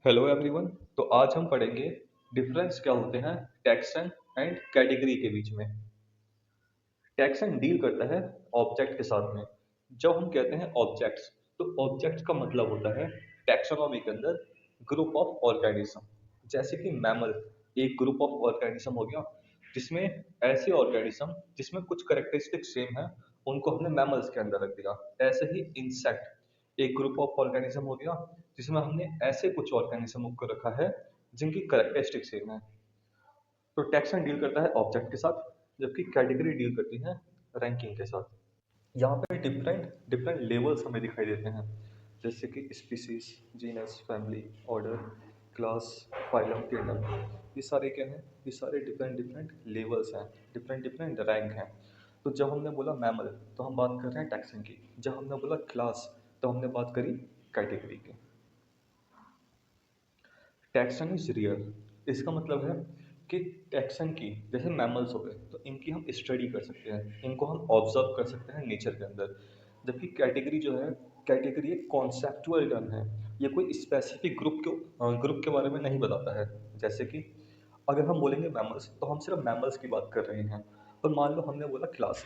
Hello everyone. तो आज हम पढ़ेंगे डिफरेंस क्या होते हैं टैक्सन एंड कैटेगरी के बीच में। टैक्सन डील करता है ऑब्जेक्ट के साथ में। जब हम कहते हैं ऑब्जेक्ट्स, तो ऑब्जेक्ट्स का मतलब होता है टैक्सोनॉमी के अंदर ग्रुप ऑफ ऑर्गेनिज्म। जैसे कि मैमल एक ग्रुप ऑफ ऑर्गेनिज्म हो गया, जिसमें ऐसे ऑर्गेनिज्म जिसमें कुछ करेक्टरिस्टिक सेम है उनको हमने मैमल्स के अंदर रख दिया। ऐसे ही इंसेक्ट एक ग्रुप ऑफ ऑर्गेनिज्म हो गया, जिसमें हमने ऐसे कुछ ऑर्गेनिज्म को रखा है जिनकी करेक्टरिस्टिक सेम है। तो टैक्सन डील करता है ऑब्जेक्ट के साथ, जबकि कैटेगरी डील करती है रैंकिंग के साथ। यहाँ पे डिफरेंट डिफरेंट लेवल्स हमें दिखाई देते हैं, जैसे कि species, genus, family, order, class, phylum, kingdom. ये सारे क्या हैं? ये सारे डिफरेंट डिफरेंट लेवल्स हैं, डिफरेंट डिफरेंट रैंक हैं। तो जब हमने बोला मैमल, तो हम बात कर रहे हैं टैक्सन की। जब हमने बोला क्लास, तो हमने बात करी कैटेगरी की। टैक्सन इज रियल, इसका मतलब है कि टैक्सन की जैसे मैमल्स हो गए तो इनकी हम स्टडी कर सकते हैं, इनको हम ऑब्जर्व कर सकते हैं नेचर के अंदर। जबकि कैटेगरी जो है, कैटेगरी एक कॉन्सेप्चुअल टर्म है। ये कोई स्पेसिफिक ग्रुप के बारे में नहीं बताता है। जैसे कि अगर हम बोलेंगे मैमल्स, तो हम सिर्फ मैमल्स की बात कर रहे हैं। और मान लो हमने बोला क्लास,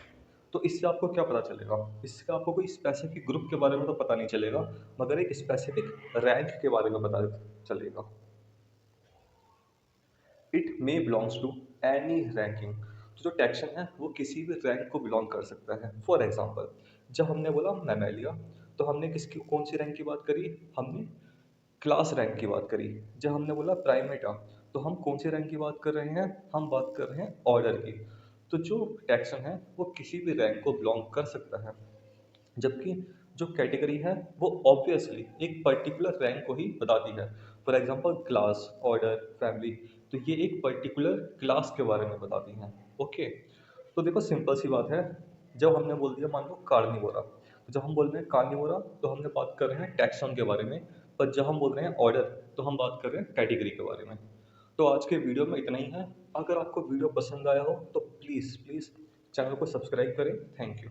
तो इससे आपको क्या पता चलेगा? इससे आपको कोई स्पेसिफिक ग्रुप के बारे में तो पता नहीं चलेगा, मगर एक स्पेसिफिक रैंक के बारे में पता चलेगा। It may belongs to any ranking. तो जो टैक्सन है वो किसी भी रैंक को बिलोंग कर सकता है। फॉर एग्जाम्पल, जब हमने बोला मैमेलिया, तो हमने किसकी कौन सी रैंक की बात करी? हमने क्लास रैंक की बात करी। जब हमने बोला प्राइमेटा, तो हम कौन सी रैंक की बात कर रहे हैं? हम बात कर रहे हैं ऑर्डर की। तो जो टैक्सन है वो किसी भी रैंक को बिलोंग कर सकता है, जबकि जो कैटेगरी है वो ऑब्वियसली एक पर्टिकुलर रैंक को ही बताती है। For example class, order, family, तो ये एक पर्टिकुलर क्लास के बारे में बताती हैं। ओके, तो देखो सिंपल सी बात है। जब हमने बोल दिया मान लो कार्निवोरा, तो जब हम बोल रहे हैं कार्निवोरा तो हमने बात कर रहे हैं टैक्सॉन के बारे में। पर जब हम बोल रहे हैं ऑर्डर, तो हम बात कर रहे हैं कैटेगरी के बारे में। तो आज के वीडियो में इतना ही है। अगर आपको वीडियो पसंद आया हो तो प्लीज़ प्लीज़ चैनल को सब्सक्राइब करें। Thank you.